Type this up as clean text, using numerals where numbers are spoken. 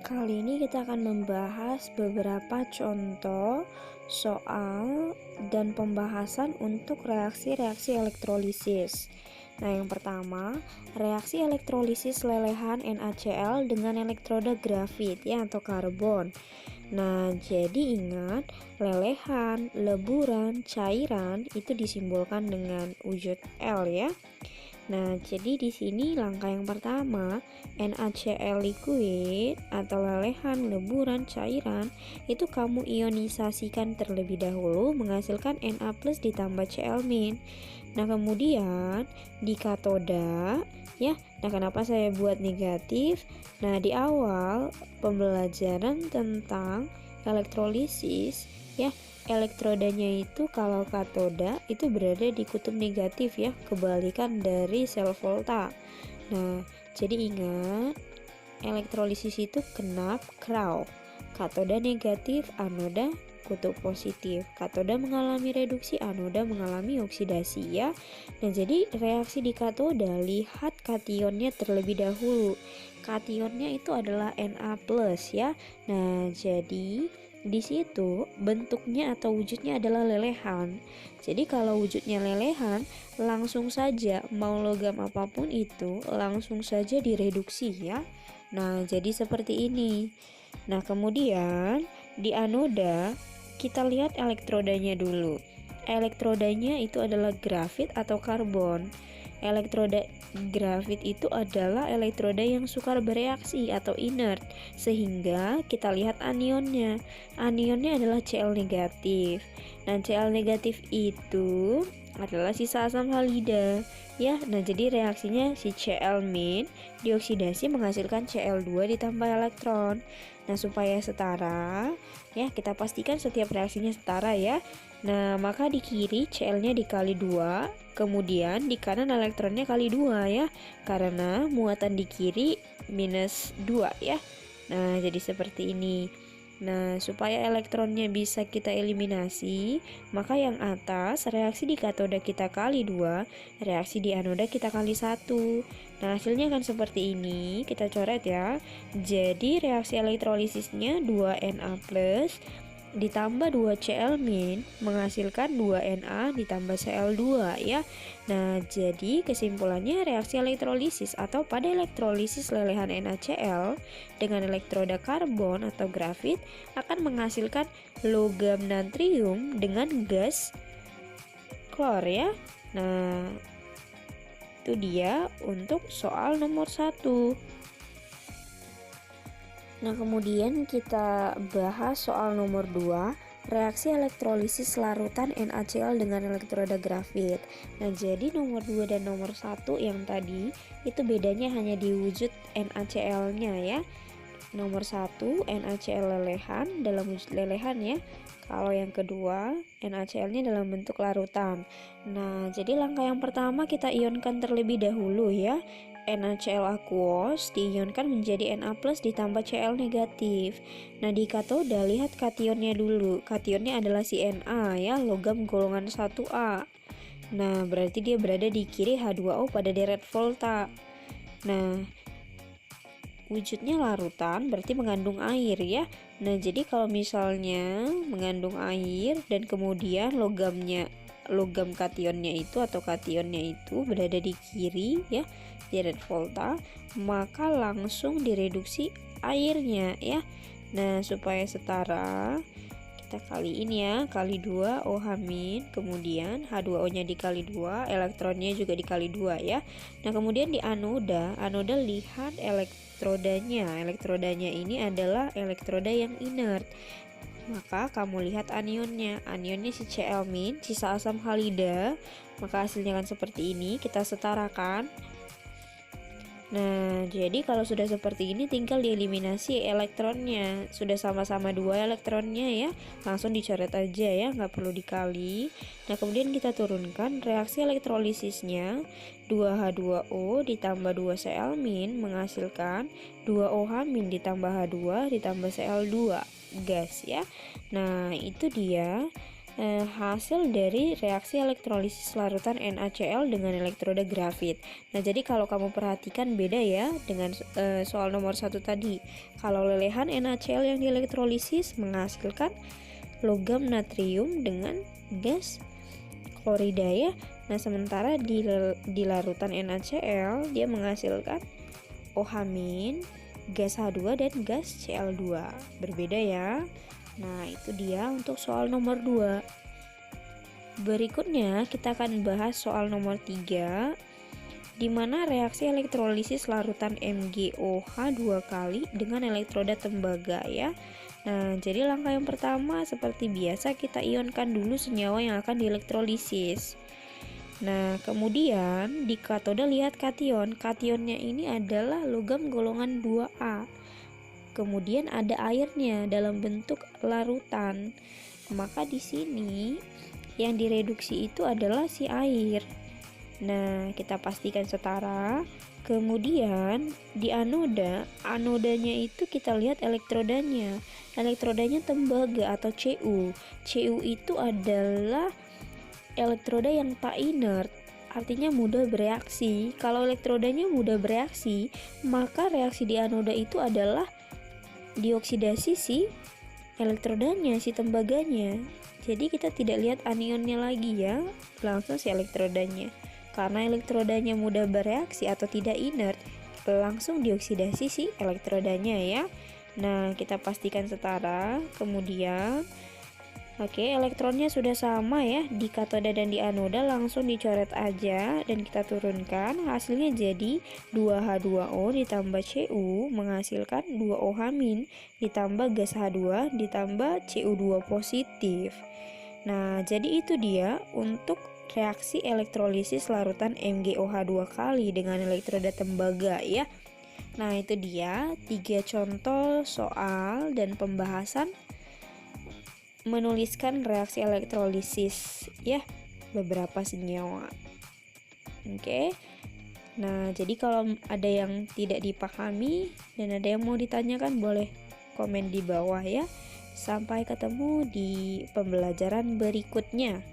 Kali ini kita akan membahas beberapa contoh soal dan pembahasan untuk reaksi-reaksi elektrolisis. Nah, yang pertama, reaksi elektrolisis lelehan NaCl dengan elektroda grafit ya atau karbon. Nah, jadi ingat, lelehan, leburan, cairan itu disimbolkan dengan wujud L ya. Nah, jadi di sini langkah yang pertama, NaCl liquid atau lelehan, leburan, cairan itu kamu ionisasikan terlebih dahulu menghasilkan Na+ ditambah Cl-. Nah, kemudian di katoda ya. Nah, kenapa saya buat negatif? Nah, di awal pembelajaran tentang elektrolisis ya, elektrodanya itu kalau katoda itu berada di kutub negatif ya, kebalikan dari sel volta. Nah, jadi ingat, elektrolisis itu kenap kraw. Katoda negatif, anoda kutub positif. Katoda mengalami reduksi, anoda mengalami oksidasi ya. Nah, jadi reaksi di katoda, lihat kationnya terlebih dahulu. Kationnya itu adalah Na+ ya. Nah, jadi di situ bentuknya atau wujudnya adalah lelehan. Jadi kalau wujudnya lelehan, langsung saja mau logam apapun itu langsung saja direduksi ya. Nah, jadi seperti ini. Nah, kemudian di anoda kita lihat elektrodanya dulu. Elektrodanya itu adalah grafit atau karbon. Elektroda grafit itu adalah elektroda yang sukar bereaksi atau inert, sehingga kita lihat anionnya. Anionnya adalah Cl negatif. Nah, Cl negatif itu adalah sisa asam halida ya. Nah, jadi reaksinya si Cl- dioksidasi menghasilkan Cl2 ditambah elektron. Nah, supaya setara ya, kita pastikan setiap reaksinya setara ya. Nah, maka di kiri Cl-nya dikali 2, kemudian di kanan elektronnya kali 2 ya, karena muatan di kiri minus 2 ya. Nah, jadi seperti ini. Nah, supaya elektronnya bisa kita eliminasi, maka yang atas reaksi di katoda kita kali 2, reaksi di anoda kita kali 1. Nah, hasilnya akan seperti ini, kita coret ya. Jadi reaksi elektrolisisnya 2Na+ ditambah 2Cl- menghasilkan 2Na ditambah Cl2 ya. Nah, jadi kesimpulannya reaksi elektrolisis atau pada elektrolisis lelehan NaCl dengan elektroda karbon atau grafit akan menghasilkan logam natrium dengan gas klor ya. Nah, itu dia untuk soal nomor 1. Nah, kemudian kita bahas soal nomor 2, reaksi elektrolisis larutan NaCl dengan elektroda grafit. Nah, jadi nomor 2 dan nomor 1 yang tadi itu bedanya hanya di wujud NaCl-nya ya. Nomor 1 NaCl lelehan dalam wujud lelehan ya. Kalau yang kedua NaCl-nya dalam bentuk larutan. Nah, jadi langkah yang pertama kita ionkan terlebih dahulu ya. NaCl aquos diionkan menjadi Na+ ditambah Cl negatif. Nah, di katoda lihat kationnya dulu. Kationnya adalah si Na ya, logam golongan 1A. Nah, berarti dia berada di kiri H2O pada deret volta. Nah, wujudnya larutan berarti mengandung air ya. Nah, jadi kalau misalnya mengandung air dan kemudian logam kationnya itu atau kationnya itu berada di kiri ya, deret volta, maka langsung direduksi airnya ya. Nah, supaya setara kita kali ini ya, kali 2 OH-, kemudian H2O nya dikali 2, elektronnya juga dikali 2 ya. Nah, kemudian di anoda lihat elektrodanya ini adalah elektroda yang inert, maka kamu lihat anionnya si Cl-, sisa asam halida, maka hasilnya akan seperti ini, kita setarakan. Nah, jadi kalau sudah seperti ini tinggal dieliminasi elektronnya. Sudah sama-sama 2 elektronnya ya, langsung dicoret aja ya, nggak perlu dikali. Nah, kemudian kita turunkan reaksi elektrolisisnya, 2H2O ditambah 2Cl- menghasilkan 2OH- ditambah H2 ditambah Cl2 gas ya. Nah, itu dia hasil dari reaksi elektrolisis larutan NaCl dengan elektroda grafit. Nah, jadi kalau kamu perhatikan beda ya dengan soal nomor 1 tadi. Kalau lelehan NaCl yang dielektrolisis menghasilkan logam natrium dengan gas klorida ya. Nah, sementara di larutan NaCl dia menghasilkan OH-, gas H2 dan gas Cl2. Berbeda ya. Nah, itu dia untuk soal nomor 2. Berikutnya kita akan bahas soal nomor 3, di mana reaksi elektrolisis larutan MgOH 2 kali dengan elektroda tembaga ya. Nah, jadi langkah yang pertama seperti biasa kita ionkan dulu senyawa yang akan dielektrolisis. Nah, kemudian di katoda lihat kation. Kationnya ini adalah logam golongan 2A. Kemudian ada airnya dalam bentuk larutan. Maka di sini yang direduksi itu adalah si air. Nah, kita pastikan setara. Kemudian di anodanya itu kita lihat elektrodanya. Elektrodanya tembaga atau Cu. Cu itu adalah elektroda yang tak inert, artinya mudah bereaksi. Kalau elektrodanya mudah bereaksi, maka reaksi di anoda itu adalah dioksidasi si elektrodanya, si tembaganya. Jadi kita tidak lihat anionnya lagi ya, langsung si elektrodanya. Karena elektrodanya mudah bereaksi atau tidak inert, langsung dioksidasi si elektrodanya ya. Nah, kita pastikan setara. Kemudian elektronnya sudah sama ya di katoda dan di anoda, langsung dicoret aja dan kita turunkan. Hasilnya jadi 2H2O ditambah Cu menghasilkan 2OH- ditambah gas H2 ditambah Cu2 positif. Nah, jadi itu dia untuk reaksi elektrolisis larutan MgOH 2 kali dengan elektroda tembaga ya. Nah, itu dia 3 contoh soal dan pembahasan menuliskan reaksi elektrolisis ya beberapa senyawa. Nah, jadi kalau ada yang tidak dipahami dan ada yang mau ditanyakan, boleh komen di bawah ya. Sampai ketemu di pembelajaran berikutnya.